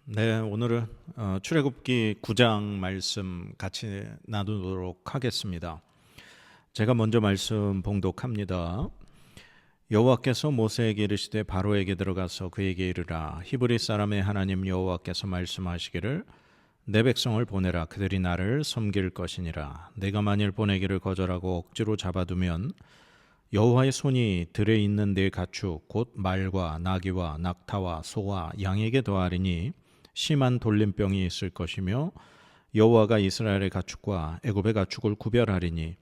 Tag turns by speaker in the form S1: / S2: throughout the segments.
S1: 네, 오늘은 출애굽기 9장 말씀 같이 나누도록 하겠습니다. 제가 먼저 말씀 봉독합니다. 여호와께서 모세에게 이르시되 바로에게 들어가서 그에게 이르라. 히브리 사람의 하나님 여호와께서 말씀하시기를 내 백성을 보내라. 그들이 나를 섬길 것이니라. 내가 만일 보내기를 거절하고 억지로 잡아두면 여호와의 손이 들에 있는 네 가축 곧 말과 나귀와 낙타와 소와 양에게 더하리니 심한 돌림병이 있을 것이며 여호와가 이스라엘의 가축과 애굽의 가축을 구별하리니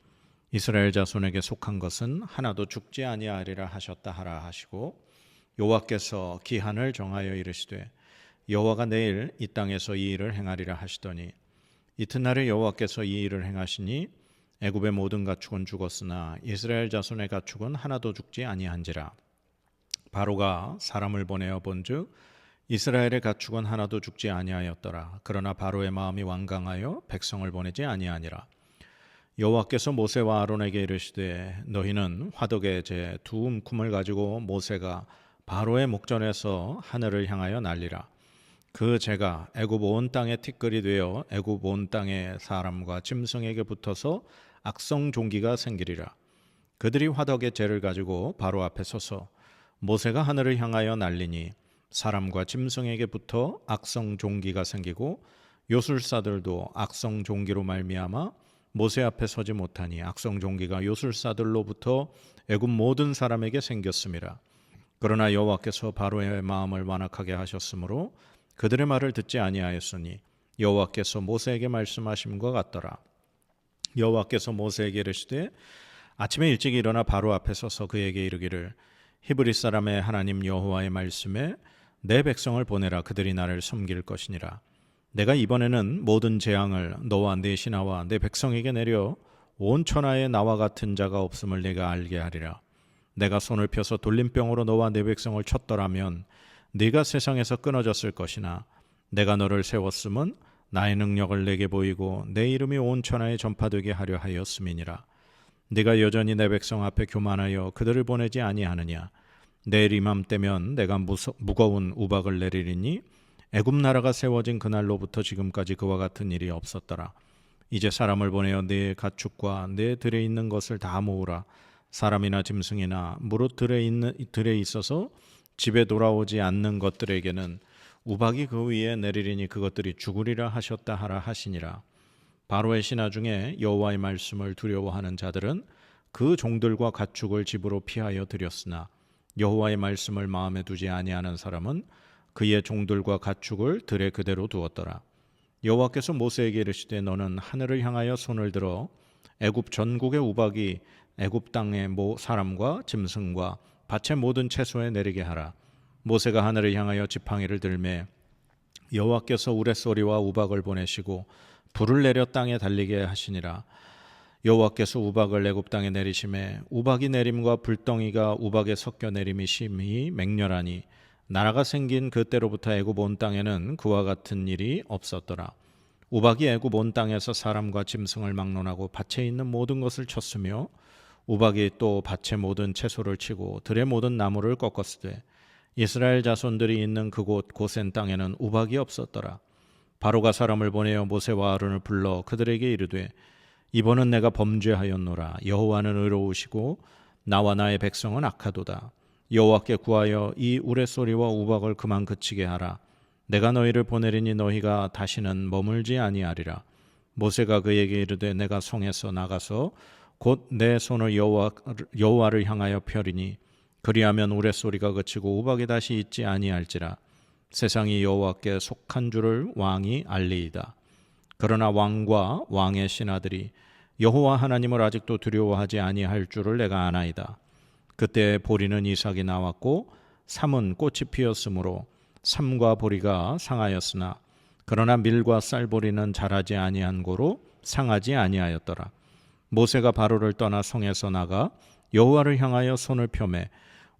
S1: 이스라엘 자손에게 속한 것은 하나도 죽지 아니하리라 하셨다 하라 하시고, 여호와께서 기한을 정하여 이르시되 여호와가 내일 이 땅에서 이 일을 행하리라 하시더니 이튿날에 여호와께서 이 일을 행하시니 애굽의 모든 가축은 죽었으나 이스라엘 자손의 가축은 하나도 죽지 아니한지라. 바로가 사람을 보내어 본즉 이스라엘의 가축은 하나도 죽지 아니하였더라. 그러나 바로의 마음이 완강하여 백성을 보내지 아니하니라. 여호와께서 모세와 아론에게 이르시되 너희는 화덕의 제 두 움큼을 가지고 모세가 바로의 목전에서 하늘을 향하여 날리라. 그 재가 애굽 온 땅에 티끌이 되어 애굽 온 땅의 사람과 짐승에게 붙어서 악성 종기가 생기리라. 그들이 화덕의 재를 가지고 바로 앞에 서서 모세가 하늘을 향하여 날리니 사람과 짐승에게 붙어 악성 종기가 생기고 요술사들도 악성 종기로 말미암아 모세 앞에 서지 못하니 악성 종기가 요술사들로부터 애굽 모든 사람에게 생겼음이라. 그러나 여호와께서 바로의 마음을 완악하게 하셨으므로 그들의 말을 듣지 아니하였으니 여호와께서 모세에게 말씀하심과 같더라. 여호와께서 모세에게 이르시되 아침에 일찍 일어나 바로 앞에 서서 그에게 이르기를 히브리 사람의 하나님 여호와의 말씀에 내 백성을 보내라. 그들이 나를 섬길 것이니라. 내가 이번에는 모든 재앙을 너와 내 신하와 내 백성에게 내려 온 천하에 나와 같은 자가 없음을 내가 알게 하리라. 내가 손을 펴서 돌림병으로 너와 내 백성을 쳤더라면 네가 세상에서 끊어졌을 것이나 내가 너를 세웠음은 나의 능력을 내게 보이고 내 이름이 온 천하에 전파되게 하려 하였음이니라. 네가 여전히 내 백성 앞에 교만하여 그들을 보내지 아니하느냐. 내일 이맘때면 내가 무거운 우박을 내리리니 애굽 나라가 세워진 그날로부터 지금까지 그와 같은 일이 없었더라. 이제 사람을 보내어 네 가축과 네 들에 있는 것을 다 모으라. 사람이나 짐승이나 무릇 들에 있어서 집에 돌아오지 않는 것들에게는 우박이 그 위에 내리리니 그것들이 죽으리라 하셨다 하라 하시니라. 바로의 신하 중에 여호와의 말씀을 두려워하는 자들은 그 종들과 가축을 집으로 피하여 들였으나 여호와의 말씀을 마음에 두지 아니하는 사람은 그의 종들과 가축을 들에 그대로 두었더라. 여호와께서 모세에게 이르시되 너는 하늘을 향하여 손을 들어 애굽 전국의 우박이 애굽 땅의 사람과 짐승과 밭의 모든 채소에 내리게 하라. 모세가 하늘을 향하여 지팡이를 들매 여호와께서 우레소리와 우박을 보내시고 불을 내려 땅에 달리게 하시니라. 여호와께서 우박을 애굽 땅에 내리심에 우박이 내림과 불덩이가 우박에 섞여 내림이 심히 맹렬하니 나라가 생긴 그때로부터 애굽 온 땅에는 그와 같은 일이 없었더라. 우박이 애굽 온 땅에서 사람과 짐승을 막론하고 밭에 있는 모든 것을 쳤으며 우박이 또 밭의 모든 채소를 치고 들의 모든 나무를 꺾었으되 이스라엘 자손들이 있는 그곳 고센 땅에는 우박이 없었더라. 바로가 사람을 보내어 모세와 아론을 불러 그들에게 이르되 이번은 내가 범죄하였노라. 여호와는 의로우시고 나와 나의 백성은 악하도다. 여호와께 구하여 이 우레소리와 우박을 그만 그치게 하라. 내가 너희를 보내리니 너희가 다시는 머물지 아니하리라. 모세가 그에게 이르되 내가 성에서 나가서 곧 내 손을 여호와를 향하여 펴리니 그리하면 우레소리가 그치고 우박이 다시 있지 아니할지라. 세상이 여호와께 속한 줄을 왕이 알리이다. 그러나 왕과 왕의 신하들이 여호와 하나님을 아직도 두려워하지 아니할 줄을 내가 아나이다. 그때 보리는 이삭이 나왔고 삼은 꽃이 피었으므로 삼과 보리가 상하였으나 그러나 밀과 쌀보리는 자라지 아니한 고로 상하지 아니하였더라. 모세가 바로를 떠나 성에서 나가 여호와를 향하여 손을 펴매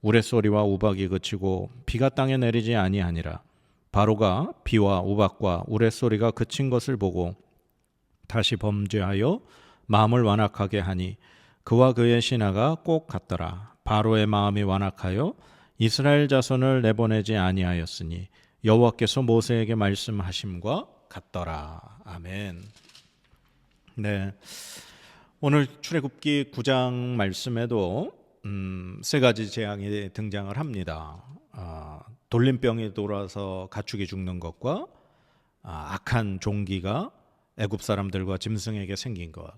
S1: 우레소리와 우박이 그치고 비가 땅에 내리지 아니하니라. 바로가 비와 우박과 우레소리가 그친 것을 보고 다시 범죄하여 마음을 완악하게 하니 그와 그의 신하가 꼭 같더라. 바로의 마음이 완악하여 이스라엘 자손을 내보내지 아니하였으니 여호와께서 모세에게 말씀하심과 같더라. 아멘. 네, 오늘 출애굽기 9장 말씀에도 세 가지 재앙이 등장을 합니다. 돌림병이 돌아서 가축이 죽는 것과 악한 종기가 애굽 사람들과 짐승에게 생긴 것,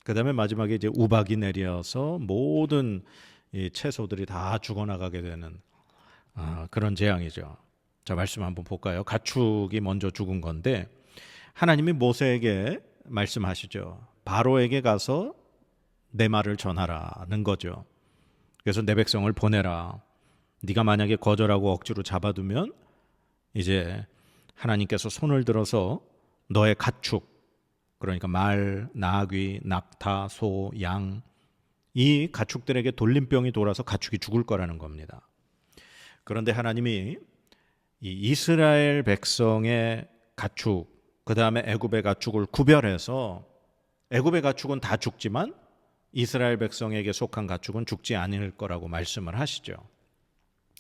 S1: 그 다음에 마지막에 이제 우박이 내려서 모든 이 채소들이 다 죽어나가게 되는 그런 재앙이죠. 자, 말씀 한번 볼까요? 가축이 먼저 죽은 건데 하나님이 모세에게 말씀하시죠. 바로에게 가서 내 말을 전하라는 거죠. 그래서 내 백성을 보내라. 네가 만약에 거절하고 억지로 잡아두면 이제 하나님께서 손을 들어서 너의 가축, 그러니까 말, 나귀, 낙타, 소, 양, 이 가축들에게 돌림병이 돌아서 가축이 죽을 거라는 겁니다. 그런데 하나님이 이 이스라엘 백성의 가축, 그 다음에 애굽의 가축을 구별해서 애굽의 가축은 다 죽지만 이스라엘 백성에게 속한 가축은 죽지 않을 거라고 말씀을 하시죠.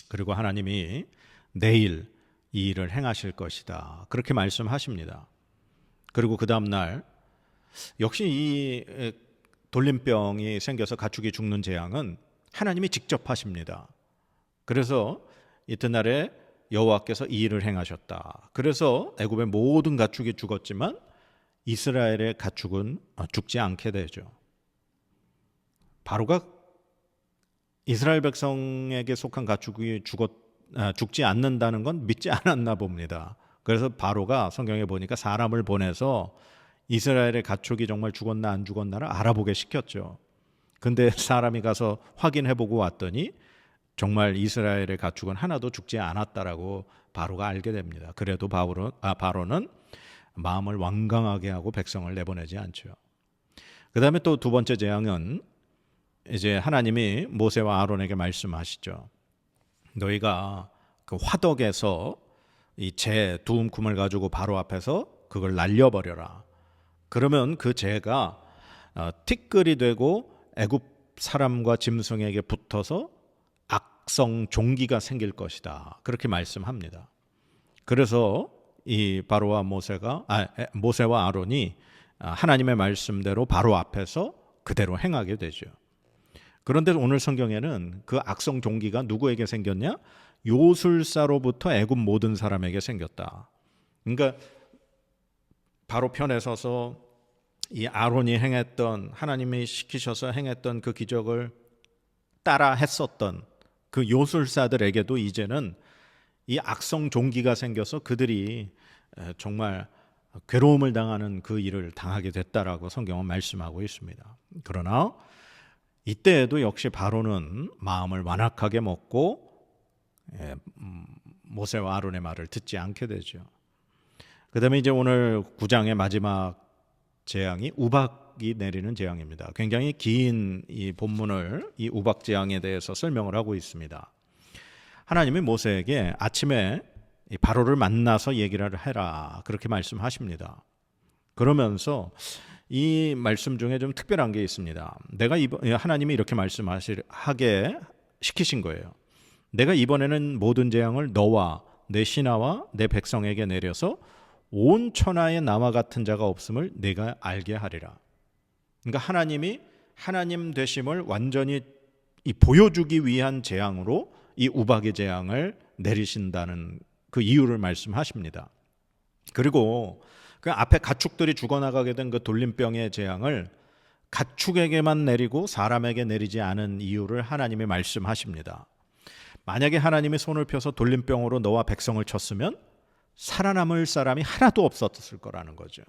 S1: 그리고 하나님이 내일 이 일을 행하실 것이다, 그렇게 말씀하십니다. 그리고 그 다음 날 역시 이 돌림병이 생겨서 가축이 죽는 재앙은 하나님이 직접 하십니다. 그래서 이튿날에 여호와께서 이 일을 행하셨다. 그래서 애굽의 모든 가축이 죽었지만 이스라엘의 가축은 죽지 않게 되죠. 바로가 이스라엘 백성에게 속한 가축이 죽지 않는다는 건 믿지 않았나 봅니다. 그래서 바로가 성경에 보니까 사람을 보내서 이스라엘의 가축이 정말 죽었나 안 죽었나를 알아보게 시켰죠. 근데 사람이 가서 확인해보고 왔더니 정말 이스라엘의 가축은 하나도 죽지 않았다라고 바로가 알게 됩니다. 그래도 바로는 마음을 완강하게 하고 백성을 내보내지 않죠. 그 다음에 또 두 번째 재앙은 이제 하나님이 모세와 아론에게 말씀하시죠. 너희가 그 화덕에서 이 재 두 움큼을 가지고 바로 앞에서 그걸 날려버려라. 그러면 그 재가 티끌이 되고 애굽 사람과 짐승에게 붙어서 악성 종기가 생길 것이다, 그렇게 말씀합니다. 그래서 이 바로와 모세와 아론이 하나님의 말씀대로 바로 앞에서 그대로 행하게 되죠. 그런데 오늘 성경에는 그 악성 종기가 누구에게 생겼냐? 요술사로부터 애굽 모든 사람에게 생겼다. 그러니까 바로 편에 서서 이 아론이 행했던, 하나님이 시키셔서 행했던 그 기적을 따라 했었던 그 요술사들에게도 이제는 이 악성 종기가 생겨서 그들이 정말 괴로움을 당하는 그 일을 당하게 됐다라고 성경은 말씀하고 있습니다. 그러나 이때에도 역시 바로는 마음을 완악하게 먹고 모세와 아론의 말을 듣지 않게 되죠. 그 다음에 이제 오늘 9장의 마지막 재앙이 우박이 내리는 재앙입니다. 굉장히 긴 이 본문을 이 우박 재앙에 대해서 설명을 하고 있습니다. 하나님이 모세에게 아침에 이 바로를 만나서 얘기를 해라, 그렇게 말씀하십니다. 그러면서 이 말씀 중에 좀 특별한 게 있습니다. 하나님이 이렇게 말씀하게 시키신 거예요. 내가 이번에는 모든 재앙을 너와 내 신하와 내 백성에게 내려서 온 천하에 나와 같은 자가 없음을 내가 알게 하리라. 그러니까 하나님이 하나님 되심을 완전히 보여주기 위한 재앙으로 이 우박의 재앙을 내리신다는 그 이유를 말씀하십니다. 그리고 그 앞에 가축들이 죽어나가게 된 그 돌림병의 재앙을 가축에게만 내리고 사람에게 내리지 않은 이유를 하나님이 말씀하십니다. 만약에 하나님이 손을 펴서 돌림병으로 너와 백성을 쳤으면 살아남을 사람이 하나도 없었을 거라는 거죠.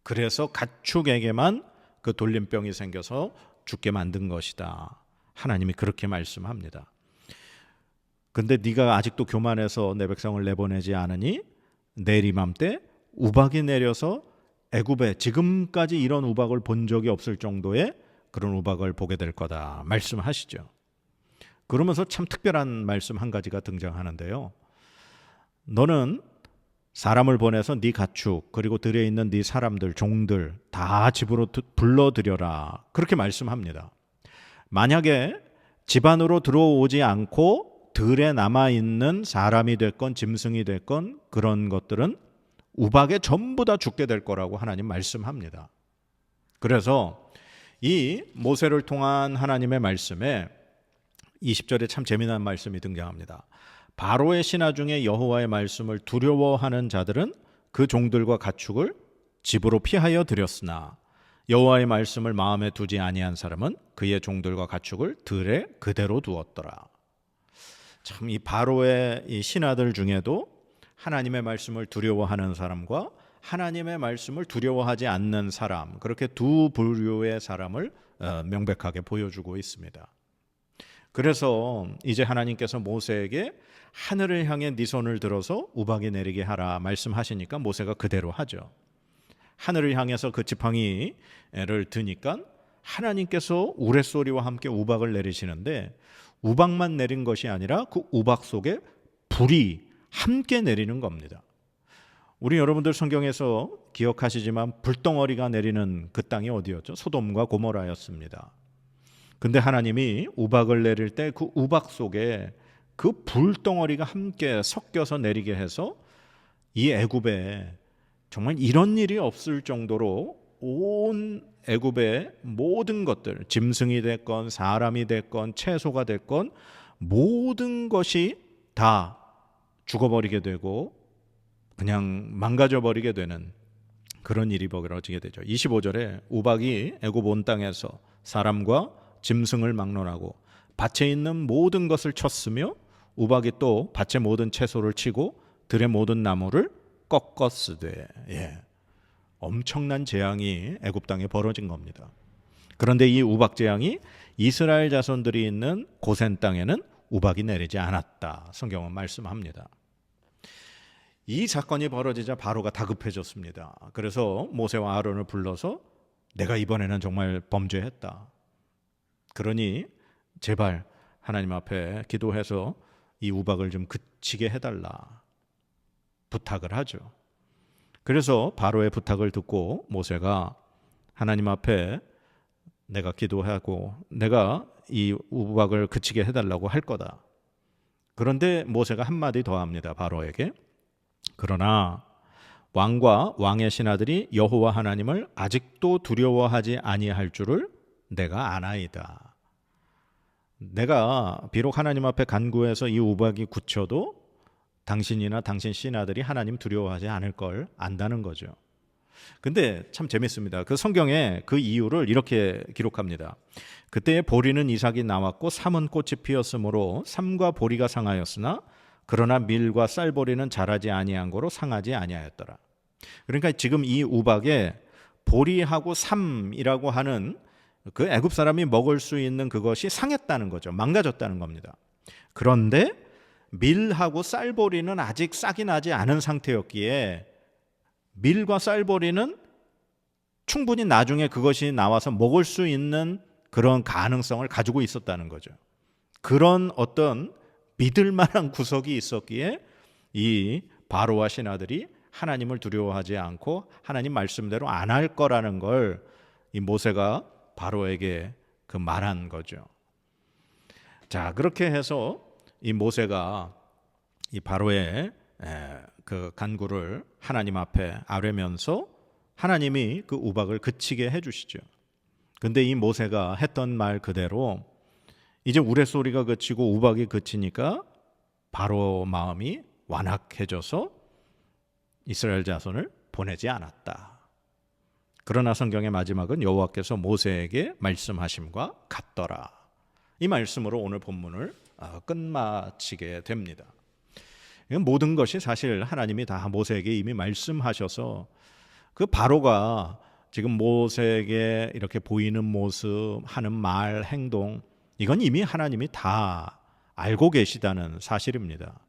S1: 그래서 가축에게만 그 돌림병이 생겨서 죽게 만든 것이다, 하나님이 그렇게 말씀합니다. 근데 네가 아직도 교만해서 내 백성을 내보내지 않으니 내일 이맘때 우박이 내려서 애굽에 지금까지 이런 우박을 본 적이 없을 정도의 그런 우박을 보게 될 거다 말씀하시죠. 그러면서 참 특별한 말씀 한 가지가 등장하는데요. 너는 사람을 보내서 네 가축 그리고 들에 있는 네 사람들, 종들 다 집으로 불러들여라, 그렇게 말씀합니다. 만약에 집 안으로 들어오지 않고 들에 남아있는 사람이 됐건 짐승이 됐건 그런 것들은 우박에 전부 다 죽게 될 거라고 하나님 말씀합니다. 그래서 이 모세를 통한 하나님의 말씀에 20절에 참 재미난 말씀이 등장합니다. 바로의 신하 중에 여호와의 말씀을 두려워하는 자들은 그 종들과 가축을 집으로 피하여 들였으나 여호와의 말씀을 마음에 두지 아니한 사람은 그의 종들과 가축을 들에 그대로 두었더라. 참 이 바로의 이 신하들 중에도 하나님의 말씀을 두려워하는 사람과 하나님의 말씀을 두려워하지 않는 사람, 그렇게 두 부류의 사람을 명백하게 보여주고 있습니다. 그래서 이제 하나님께서 모세에게 하늘을 향해 네 손을 들어서 우박이 내리게 하라 말씀하시니까 모세가 그대로 하죠. 하늘을 향해서 그 지팡이를 드니까 하나님께서 우레소리와 함께 우박을 내리시는데 우박만 내린 것이 아니라 그 우박 속에 불이 함께 내리는 겁니다. 우리 여러분들 성경에서 기억하시지만 불덩어리가 내리는 그 땅이 어디였죠? 소돔과 고모라였습니다. 근데 하나님이 우박을 내릴 때 그 우박 속에 그 불덩어리가 함께 섞여서 내리게 해서 이 애굽에 정말 이런 일이 없을 정도로 온 애굽의 모든 것들, 짐승이 됐건 사람이 됐건 채소가 됐건 모든 것이 다 죽어버리게 되고 그냥 망가져버리게 되는 그런 일이 벌어지게 되죠. 25절에 우박이 애굽 온 땅에서 사람과 짐승을 막론하고 밭에 있는 모든 것을 쳤으며 우박이 또 밭의 모든 채소를 치고 들의 모든 나무를 꺾었으되, 엄청난 재앙이 애굽 땅에 벌어진 겁니다. 그런데 이 우박 재앙이 이스라엘 자손들이 있는 고센 땅에는 우박이 내리지 않았다. 성경은 말씀합니다. 이 사건이 벌어지자 바로가 다급해졌습니다. 그래서 모세와 아론을 불러서 내가 이번에는 정말 범죄했다. 그러니 제발 하나님 앞에 기도해서 이 우박을 좀 그치게 해달라 부탁을 하죠. 그래서 바로의 부탁을 듣고 모세가 하나님 앞에 내가 기도하고 내가 이 우박을 그치게 해달라고 할 거다. 그런데 모세가 한마디 더 합니다. 바로에게. 그러나 왕과 왕의 신하들이 여호와 하나님을 아직도 두려워하지 아니할 줄을 내가 아나이다. 내가 비록 하나님 앞에 간구해서 이 우박이 굳혀도 당신이나 당신 신하들이 하나님 두려워하지 않을 걸 안다는 거죠. 근데 참 재밌습니다. 그 성경에 그 이유를 이렇게 기록합니다. 그때에 보리는 이삭이 나왔고 삼은 꽃이 피었으므로 삼과 보리가 상하였으나 그러나 밀과 쌀보리는 자라지 아니한 거로 상하지 아니하였더라. 그러니까 지금 이 우박에 보리하고 삼이라고 하는 그 애굽 사람이 먹을 수 있는 그것이 상했다는 거죠. 망가졌다는 겁니다. 그런데 밀하고 쌀보리는 아직 싹이 나지 않은 상태였기에 밀과 쌀보리는 충분히 나중에 그것이 나와서 먹을 수 있는 그런 가능성을 가지고 있었다는 거죠. 그런 어떤 믿을 만한 구석이 있었기에 이 바로와 신하들이 하나님을 두려워하지 않고 하나님 말씀대로 안 할 거라는 걸 이 모세가 바로에게 그 말한 거죠. 자, 그렇게 해서 이 모세가 이 바로의 그 간구를 하나님 앞에 아뢰면서 하나님이 그 우박을 그치게 해주시죠. 근데 이 모세가 했던 말 그대로 이제 우레소리가 그치고 우박이 그치니까 바로 마음이 완악해져서 이스라엘 자손을 보내지 않았다. 그러나 성경의 마지막은 여호와께서 모세에게 말씀하심과 같더라. 이 말씀으로 오늘 본문을 끝마치게 됩니다. 모든 것이 사실 하나님이 다 모세에게 이미 말씀하셔서 그 바로가 지금 모세에게 이렇게 보이는 모습, 하는 말, 행동, 이건 이미 하나님이 다 알고 계시다는 사실입니다.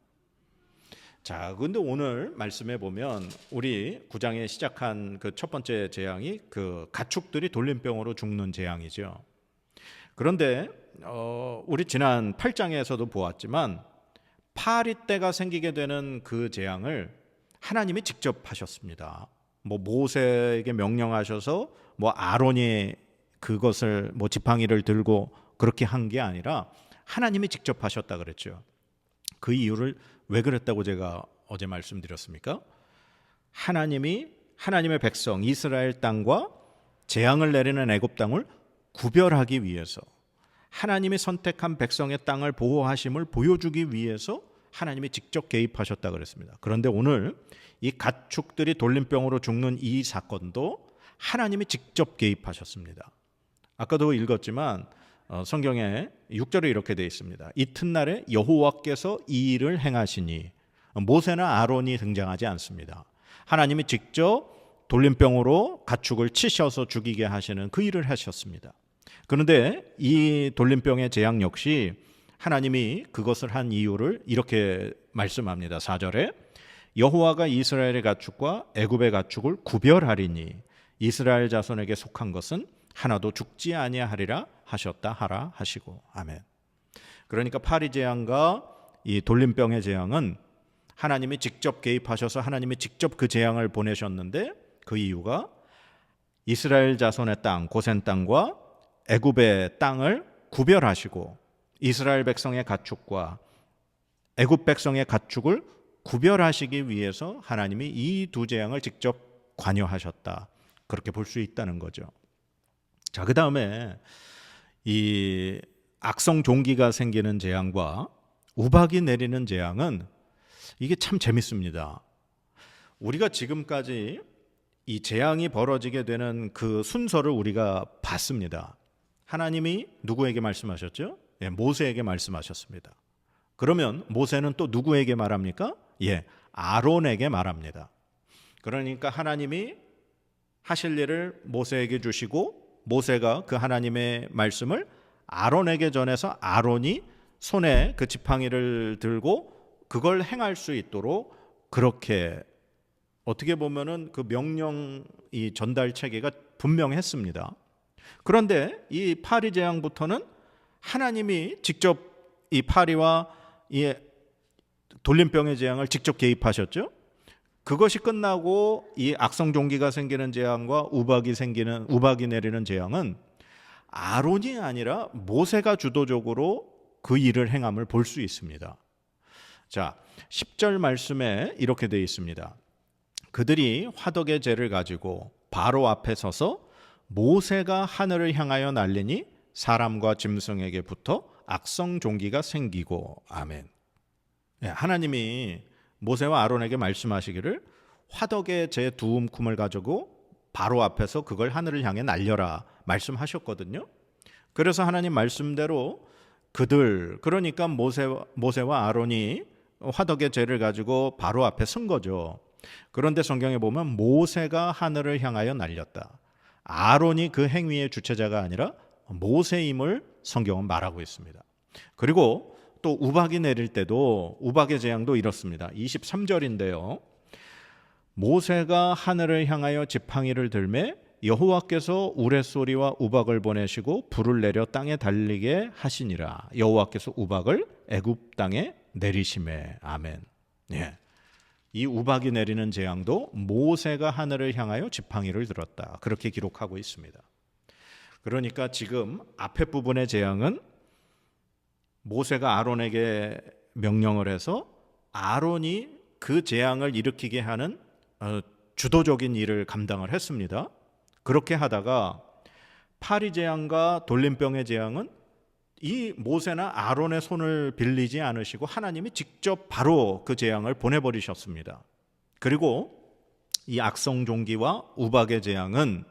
S1: 자, 근데 오늘 말씀해 보면 우리 9장에 시작한 그 첫 번째 재앙이 그 가축들이 돌림병으로 죽는 재앙이죠. 그런데 우리 지난 8장에서도 보았지만 파리떼가 생기게 되는 그 재앙을 하나님이 직접 하셨습니다. 뭐 모세에게 명령하셔서 뭐 아론이 그것을 뭐 지팡이를 들고 그렇게 한 게 아니라 하나님이 직접 하셨다 그랬죠. 그 이유를 왜 그랬다고 제가 어제 말씀드렸습니까? 하나님의 백성 이스라엘 땅과 재앙을 내리는 애굽 땅을 구별하기 위해서, 하나님이 선택한 백성의 땅을 보호하심을 보여주기 위해서 하나님이 직접 개입하셨다 그랬습니다. 그런데 오늘 이 가축들이 돌림병으로 죽는 이 사건도 하나님이 직접 개입하셨습니다. 아까도 읽었지만 성경에 6절에 이렇게 되어 있습니다. 이튿날에 여호와께서 이 일을 행하시니, 모세나 아론이 등장하지 않습니다. 하나님이 직접 돌림병으로 가축을 치셔서 죽이게 하시는 그 일을 하셨습니다. 그런데 이 돌림병의 재앙 역시 하나님이 그것을 한 이유를 이렇게 말씀합니다. 4절에 여호와가 이스라엘의 가축과 애굽의 가축을 구별하리니 이스라엘 자손에게 속한 것은 하나도 죽지 아니하리라 하셨다 하라 하시고. 아멘. 그러니까 파리 재앙과 이 돌림병의 재앙은 하나님이 직접 개입하셔서 하나님이 직접 그 재앙을 보내셨는데, 그 이유가 이스라엘 자손의 땅, 고센 땅과 애굽의 땅을 구별하시고 이스라엘 백성의 가축과 애굽 백성의 가축을 구별하시기 위해서 하나님이 이 두 재앙을 직접 관여하셨다, 그렇게 볼 수 있다는 거죠. 자, 그 다음에 이 악성 종기가 생기는 재앙과 우박이 내리는 재앙은 이게 참 재밌습니다. 우리가 지금까지 이 재앙이 벌어지게 되는 그 순서를 우리가 봤습니다. 하나님이 누구에게 말씀하셨죠? 모세에게 말씀하셨습니다. 그러면 모세는 또 누구에게 말합니까? 아론에게 말합니다. 그러니까 하나님이 하실 일을 모세에게 주시고 모세가 그 하나님의 말씀을 아론에게 전해서 아론이 손에 그 지팡이를 들고 그걸 행할 수 있도록, 그렇게 어떻게 보면은 그 명령 이 전달 체계가 분명했습니다. 그런데 이 파리 재앙부터는 하나님이 직접 이 파리와 이 돌림병의 재앙을 직접 개입하셨죠. 그것이 끝나고 이 악성 종기가 생기는 재앙과 우박이 내리는 재앙은 아론이 아니라 모세가 주도적으로 그 일을 행함을 볼 수 있습니다. 자, 10절 말씀에 이렇게 되어 있습니다. 그들이 화덕의 재를 가지고 바로 앞에 서서 모세가 하늘을 향하여 날리니 사람과 짐승에게 붙어 악성 종기가 생기고. 아멘. 하나님이 모세와 아론에게 말씀하시기를 화덕의 재 두 움큼을 가지고 바로 앞에서 그걸 하늘을 향해 날려라 말씀하셨거든요. 그래서 하나님 말씀대로 그러니까 모세와 아론이 화덕의 재를 가지고 바로 앞에 선 거죠. 그런데 성경에 보면 모세가 하늘을 향하여 날렸다. 아론이 그 행위의 주체자가 아니라 모세임을 성경은 말하고 있습니다. 그리고 또 우박이 내릴 때도 우박의 재앙도 이렇습니다. 23절인데요. 모세가 하늘을 향하여 지팡이를 들매 여호와께서 우레소리와 우박을 보내시고 불을 내려 땅에 달리게 하시니라. 여호와께서 우박을 애굽 땅에 내리심에. 아멘. 이 우박이 내리는 재앙도 모세가 하늘을 향하여 지팡이를 들었다, 그렇게 기록하고 있습니다. 그러니까 지금 앞에 부분의 재앙은 모세가 아론에게 명령을 해서 아론이 그 재앙을 일으키게 하는 주도적인 일을 감당을 했습니다. 그렇게 하다가 파리 재앙과 돌림병의 재앙은 이 모세나 아론의 손을 빌리지 않으시고 하나님이 직접 바로 그 재앙을 보내버리셨습니다. 그리고 이 악성 종기와 우박의 재앙은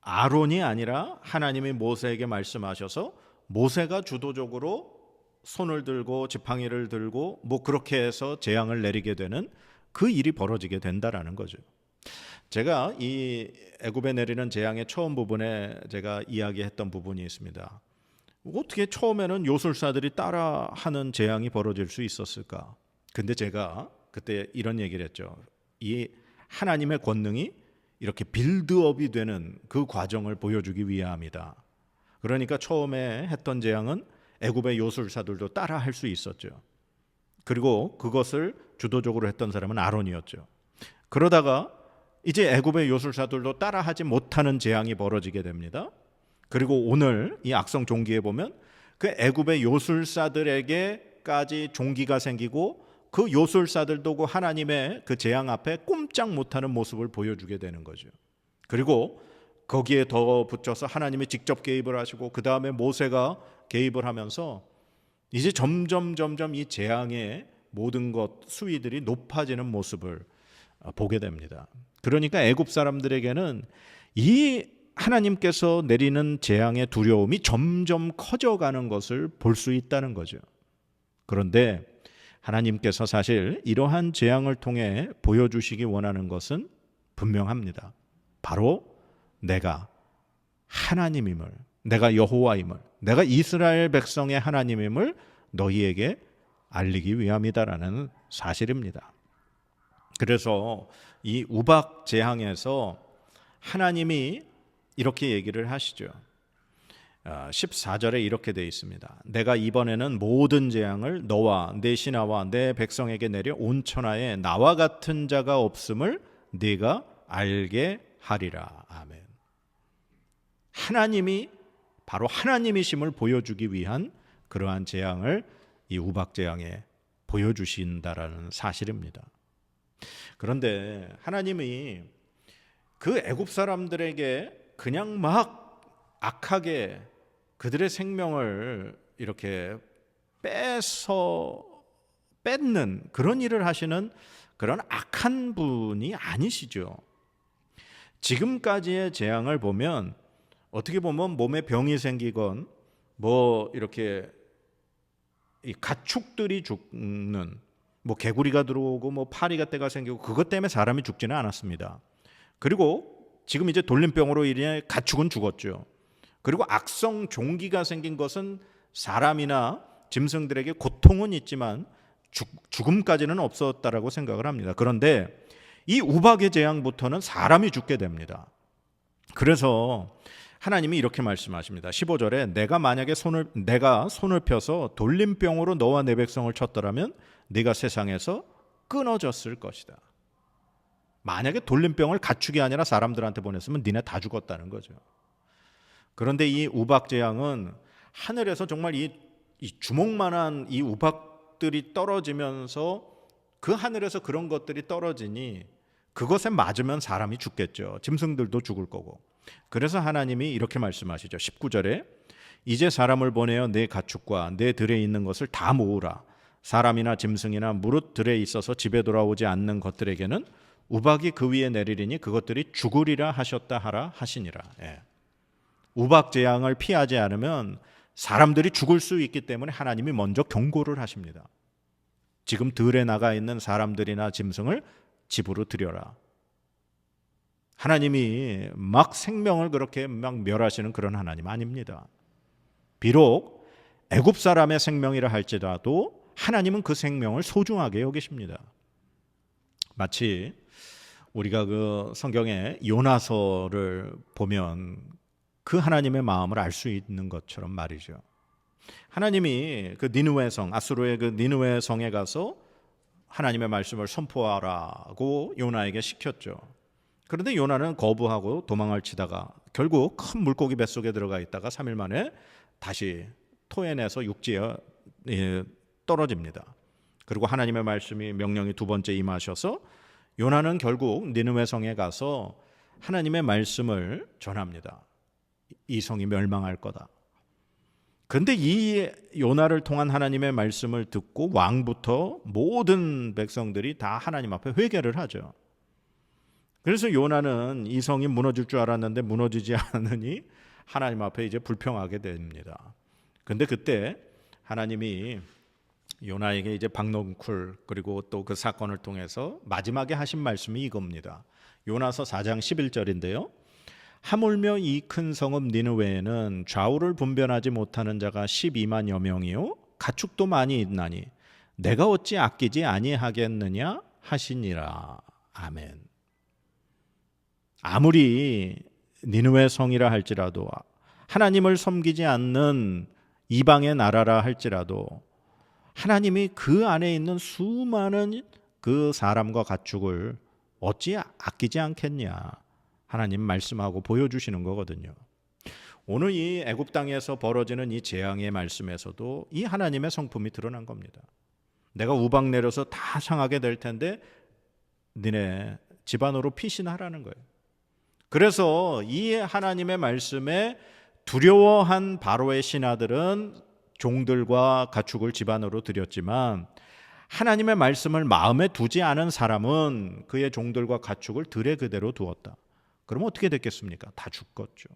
S1: 아론이 아니라 하나님이 모세에게 말씀하셔서 모세가 주도적으로 손을 들고 지팡이를 들고 그렇게 해서 재앙을 내리게 되는 그 일이 벌어지게 된다라는 거죠. 제가 이 애굽에 내리는 재앙의 처음 부분에 제가 이야기했던 부분이 있습니다. 어떻게 처음에는 요술사들이 따라하는 재앙이 벌어질 수 있었을까? 근데 제가 그때 이런 얘기를 했죠. 이 하나님의 권능이 이렇게 빌드업이 되는 그 과정을 보여주기 위함이다. 그러니까 처음에 했던 재앙은 애굽의 요술사들도 따라 할 수 있었죠. 그리고 그것을 주도적으로 했던 사람은 아론이었죠. 그러다가 이제 애굽의 요술사들도 따라하지 못하는 재앙이 벌어지게 됩니다. 그리고 오늘 이 악성 종기에 보면 그 애굽의 요술사들에게 때까지 종기가 생기고 그 요술사들도 그 하나님의 그 재앙 앞에 꼼짝 못하는 모습을 보여주게 되는 거죠. 그리고 거기에 더 붙여서 하나님이 직접 개입을 하시고 그 다음에 모세가 개입을 하면서 이제 점점 이 재앙의 모든 것 수위들이 높아지는 모습을 보게 됩니다. 그러니까 애굽 사람들에게는 이 하나님께서 내리는 재앙의 두려움이 점점 커져가는 것을 볼 수 있다는 거죠. 그런데 하나님께서 사실 이러한 재앙을 통해 보여주시기 원하는 것은 분명합니다. 바로 내가 하나님임을, 내가 여호와임을, 내가 이스라엘 백성의 하나님임을 너희에게 알리기 위함이다라는 사실입니다. 그래서 이 우박 재앙에서 하나님이 이렇게 얘기를 하시죠. 14절에 이렇게 되어 있습니다. 내가 이번에는 모든 재앙을 너와 내 신하와 내 백성에게 내려 온 천하에 나와 같은 자가 없음을 네가 알게 하리라. 아멘. 하나님이 바로 하나님이심을 보여주기 위한 그러한 재앙을 이 우박 재앙에 보여주신다라는 사실입니다. 그런데 하나님이 그 애굽 사람들에게 그냥 막 악하게 그들의 생명을 이렇게 뺏는 그런 일을 하시는 그런 악한 분이 아니시죠. 지금까지의 재앙을 보면 어떻게 보면 몸에 병이 생기건 뭐 이렇게 이 가축들이 죽는 뭐 개구리가 들어오고 뭐 파리가 떼가 생기고 그것 때문에 사람이 죽지는 않았습니다. 그리고 지금 이제 돌림병으로 인해 가축은 죽었죠. 그리고 악성 종기가 생긴 것은 사람이나 짐승들에게 고통은 있지만 죽음까지는 없었다라고 생각을 합니다. 그런데 이 우박의 재앙부터는 사람이 죽게 됩니다. 그래서 하나님이 이렇게 말씀하십니다. 15절에 내가 만약에 손을 펴서 돌림병으로 너와 내 백성을 쳤더라면 네가 세상에서 끊어졌을 것이다. 만약에 돌림병을 가축이 아니라 사람들한테 보냈으면 니네 다 죽었다는 거죠. 그런데 이 우박 재앙은 하늘에서 정말 이 주먹만한 이 우박들이 떨어지면서 그 하늘에서 그런 것들이 떨어지니 그것에 맞으면 사람이 죽겠죠. 짐승들도 죽을 거고. 그래서 하나님이 이렇게 말씀하시죠. 19절에 이제 사람을 보내어 내 가축과 내 들에 있는 것을 다 모으라. 사람이나 짐승이나 무릇 들에 있어서 집에 돌아오지 않는 것들에게는 우박이 그 위에 내리리니 그것들이 죽으리라 하셨다 하라 하시니라. 예. 우박 재앙을 피하지 않으면 사람들이 죽을 수 있기 때문에 하나님이 먼저 경고를 하십니다. 지금 들에 나가 있는 사람들이나 짐승을 집으로 들여라. 하나님이 막 생명을 그렇게 막 멸하시는 그런 하나님 아닙니다. 비록 애굽 사람의 생명이라 할지라도 하나님은 그 생명을 소중하게 여기십니다. 마치 우리가 그 성경의 요나서를 보면 그 하나님의 마음을 알 수 있는 것처럼 말이죠. 하나님이 그 니느웨 성, 아수르의 그 니느웨 성에 가서 하나님의 말씀을 선포하라고 요나에게 시켰죠. 그런데 요나는 거부하고 도망을 치다가 결국 큰 물고기 뱃속에 들어가 있다가 3일 만에 다시 토해내서 육지에 떨어집니다. 그리고 하나님의 말씀이 명령이 두 번째 임하셔서 요나는 결국 니느웨 성에 가서 하나님의 말씀을 전합니다. 이 성이 멸망할 거다. 그런데 이 요나를 통한 하나님의 말씀을 듣고 왕부터 모든 백성들이 다 하나님 앞에 회개를 하죠. 그래서 요나는 이 성이 무너질 줄 알았는데 무너지지 않으니 하나님 앞에 이제 불평하게 됩니다. 그런데 그때 하나님이 요나에게 이제 박넝쿨 그리고 또 그 사건을 통해서 마지막에 하신 말씀이 이겁니다. 요나서 4장 11절인데요. 하물며 이 큰 성읍 니느웨에는 좌우를 분별하지 못하는 자가 12만여 명이요 가축도 많이 있나니 내가 어찌 아끼지 아니하겠느냐 하시니라. 아멘. 아무리 니느웨 성이라 할지라도 하나님을 섬기지 않는 이방의 나라라 할지라도 하나님이 그 안에 있는 수많은 그 사람과 가축을 어찌 아끼지 않겠냐 하나님 말씀하고 보여주시는 거거든요. 오늘 이 애굽 땅에서 벌어지는 이 재앙의 말씀에서도 이 하나님의 성품이 드러난 겁니다. 내가 우박 내려서 다 상하게 될 텐데 니네 집안으로 피신하라는 거예요. 그래서 이 하나님의 말씀에 두려워한 바로의 신하들은 종들과 가축을 집안으로 들였지만 하나님의 말씀을 마음에 두지 않은 사람은 그의 종들과 가축을 들에 그대로 두었다. 그러면 어떻게 됐겠습니까? 다 죽었죠.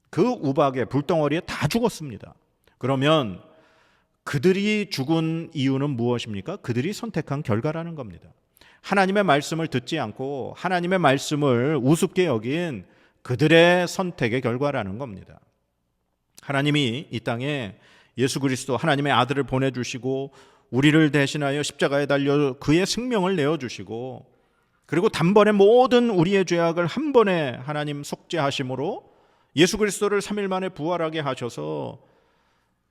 S1: 그 우박에 불덩어리에 다 죽었습니다. 그러면 그들이 죽은 이유는 무엇입니까? 그들이 선택한 결과라는 겁니다. 하나님의 말씀을 듣지 않고 하나님의 말씀을 우습게 여긴 그들의 선택의 결과라는 겁니다. 하나님이 이 땅에 예수 그리스도 하나님의 아들을 보내주시고 우리를 대신하여 십자가에 달려 그의 생명을 내어주시고 그리고 단번에 모든 우리의 죄악을 한 번에 하나님 속죄하심으로 예수 그리스도를 3일 만에 부활하게 하셔서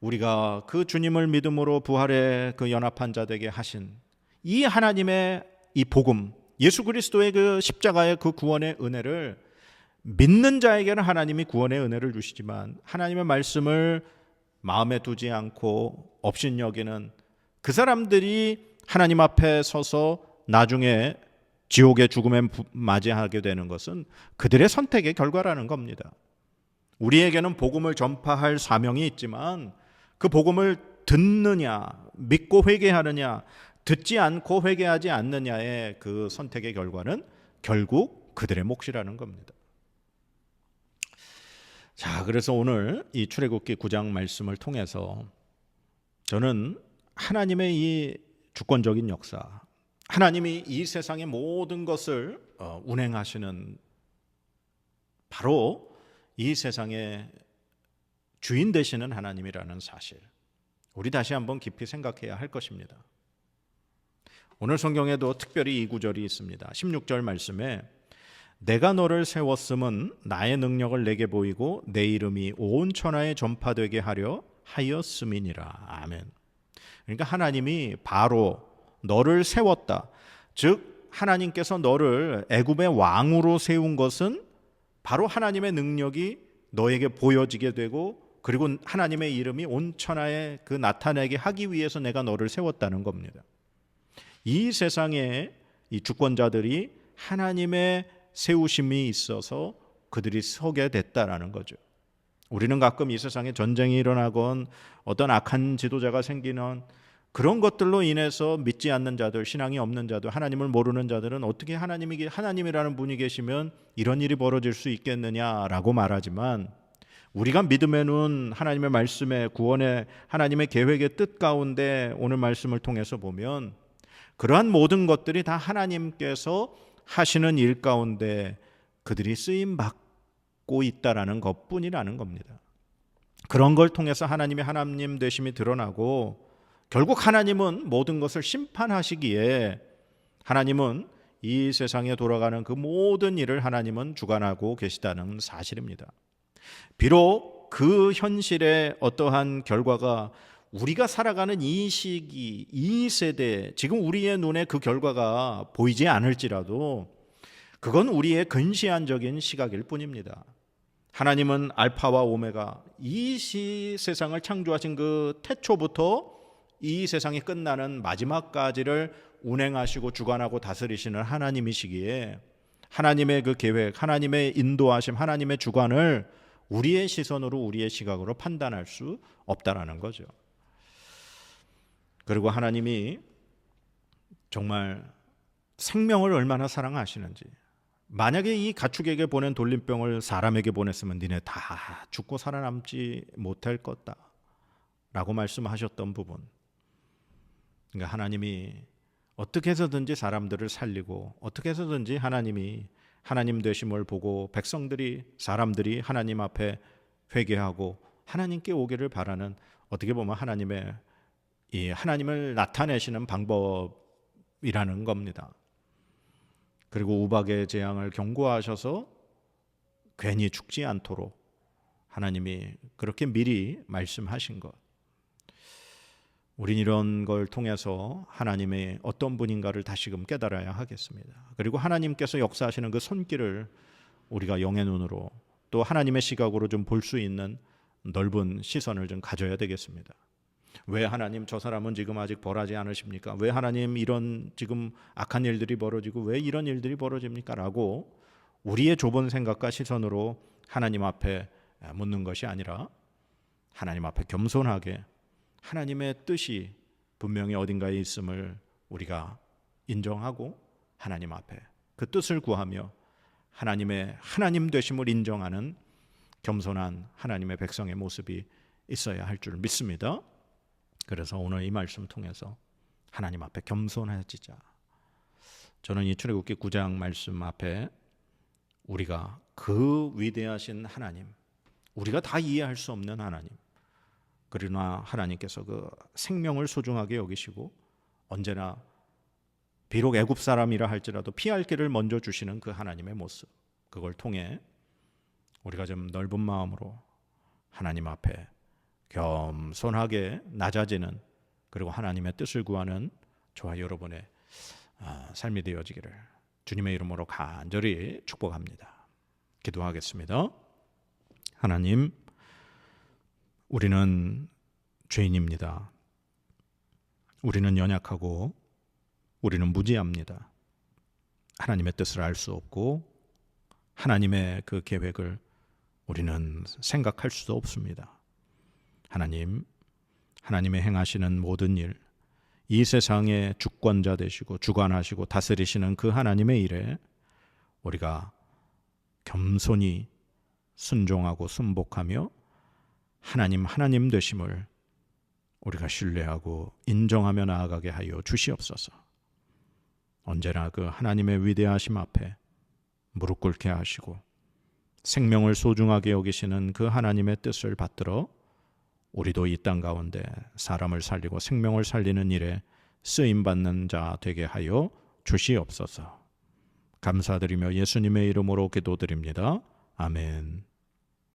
S1: 우리가 그 주님을 믿음으로 부활의 그 연합한 자 되게 하신 이 하나님의 이 복음, 예수 그리스도의 그 십자가의 그 구원의 은혜를 믿는 자에게는 하나님이 구원의 은혜를 주시지만 하나님의 말씀을 마음에 두지 않고 업신여기는 그 사람들이 하나님 앞에 서서 나중에 지옥의 죽음에 맞이하게 되는 것은 그들의 선택의 결과라는 겁니다. 우리에게는 복음을 전파할 사명이 있지만 그 복음을 듣느냐, 믿고 회개하느냐, 듣지 않고 회개하지 않느냐의 그 선택의 결과는 결국 그들의 몫이라는 겁니다. 자, 그래서 오늘 이 출애굽기 9장 말씀을 통해서 저는 하나님의 이 주권적인 역사, 하나님이 이 세상의 모든 것을 운행하시는 바로 이 세상의 주인 되시는 하나님이라는 사실, 우리 다시 한번 깊이 생각해야 할 것입니다. 오늘 성경에도 특별히 이 구절이 있습니다. 16절 말씀에 내가 너를 세웠음은 나의 능력을 내게 보이고 내 이름이 온 천하에 전파되게 하려 하였음이니라. 아멘. 그러니까 하나님이 바로 너를 세웠다. 즉 하나님께서 너를 애굽의 왕으로 세운 것은 바로 하나님의 능력이 너에게 보여지게 되고 그리고 하나님의 이름이 온 천하에 그 나타내게 하기 위해서 내가 너를 세웠다는 겁니다. 이 세상에 이 주권자들이 하나님의 세우심이 있어서 그들이 서게 됐다라는 거죠. 우리는 가끔 이 세상에 전쟁이 일어나건 어떤 악한 지도자가 생기는 그런 것들로 인해서 믿지 않는 자들, 신앙이 없는 자들, 하나님을 모르는 자들은 어떻게 하나님이라는 분이 계시면 이런 일이 벌어질 수 있겠느냐라고 말하지만 우리가 믿음의 눈, 하나님의 말씀에 구원의 하나님의 계획의 뜻 가운데 오늘 말씀을 통해서 보면 그러한 모든 것들이 다 하나님께서 하시는 일 가운데 그들이 쓰임 받고 있다라는 것뿐이라는 겁니다. 그런 걸 통해서 하나님의 하나님 되심이 드러나고 결국 하나님은 모든 것을 심판하시기에 하나님은 이 세상에 돌아가는 그 모든 일을 하나님은 주관하고 계시다는 사실입니다. 비록 그 현실의 어떠한 결과가 우리가 살아가는 이 시기, 이 세대, 지금 우리의 눈에 그 결과가 보이지 않을지라도 그건 우리의 근시안적인 시각일 뿐입니다. 하나님은 알파와 오메가, 이 세상을 창조하신 그 태초부터 이 세상이 끝나는 마지막까지를 운행하시고 주관하고 다스리시는 하나님이시기에 하나님의 그 계획, 하나님의 인도하심, 하나님의 주관을 우리의 시선으로 우리의 시각으로 판단할 수 없다라는 거죠. 그리고 하나님이 정말 생명을 얼마나 사랑하시는지, 만약에 이 가축에게 보낸 돌림병을 사람에게 보냈으면 니네 다 죽고 살아남지 못할 거다 라고 말씀하셨던 부분, 그러니까 하나님이 어떻게 해서든지 사람들을 살리고 어떻게 해서든지 하나님이 하나님 되심을 보고 백성들이, 사람들이 하나님 앞에 회개하고 하나님께 오기를 바라는, 어떻게 보면 하나님의 이 하나님을 나타내시는 방법이라는 겁니다. 그리고 우박의 재앙을 경고하셔서 괜히 죽지 않도록 하나님이 그렇게 미리 말씀하신 것, 우린 이런 걸 통해서 하나님의 어떤 분인가를 다시금 깨달아야 하겠습니다. 그리고 하나님께서 역사하시는 그 손길을 우리가 영의 눈으로 또 하나님의 시각으로 좀 볼 수 있는 넓은 시선을 좀 가져야 되겠습니다. 왜 하나님 저 사람은 지금 아직 벌하지 않으십니까? 왜 하나님 이런 지금 악한 일들이 벌어지고 왜 이런 일들이 벌어집니까? 라고 우리의 좁은 생각과 시선으로 하나님 앞에 묻는 것이 아니라 하나님 앞에 겸손하게 하나님의 뜻이 분명히 어딘가에 있음을 우리가 인정하고 하나님 앞에 그 뜻을 구하며 하나님의 하나님 되심을 인정하는 겸손한 하나님의 백성의 모습이 있어야 할 줄 믿습니다. 그래서 오늘 이 말씀 통해서 하나님 앞에 겸손해지자. 저는 이 출애굽기 9장 말씀 앞에 우리가 그 위대하신 하나님, 우리가 다 이해할 수 없는 하나님, 그러나 하나님께서 그 생명을 소중하게 여기시고 언제나 비록 애굽 사람이라 할지라도 피할 길을 먼저 주시는 그 하나님의 모습, 그걸 통해 우리가 좀 넓은 마음으로 하나님 앞에 겸손하게 낮아지는, 그리고 하나님의 뜻을 구하는 저와 여러분의 삶이 되어지기를 주님의 이름으로 간절히 축복합니다. 기도하겠습니다. 하나님, 우리는 죄인입니다. 우리는 연약하고 우리는 무지합니다. 하나님의 뜻을 알 수 없고 하나님의 그 계획을 우리는 생각할 수도 없습니다. 하나님, 하나님의 행하시는 모든 일, 이 세상의 주권자 되시고 주관하시고 다스리시는 그 하나님의 일에 우리가 겸손히 순종하고 순복하며 하나님 되심을 우리가 신뢰하고 인정하며 나아가게 하여 주시옵소서. 언제나 그 하나님의 위대하심 앞에 무릎 꿇게 하시고 생명을 소중하게 여기시는 그 하나님의 뜻을 받들어 우리도 이 땅 가운데 사람을 살리고 생명을 살리는 일에 쓰임받는 자 되게 하여 주시옵소서. 감사드리며 예수님의 이름으로 기도드립니다. 아멘.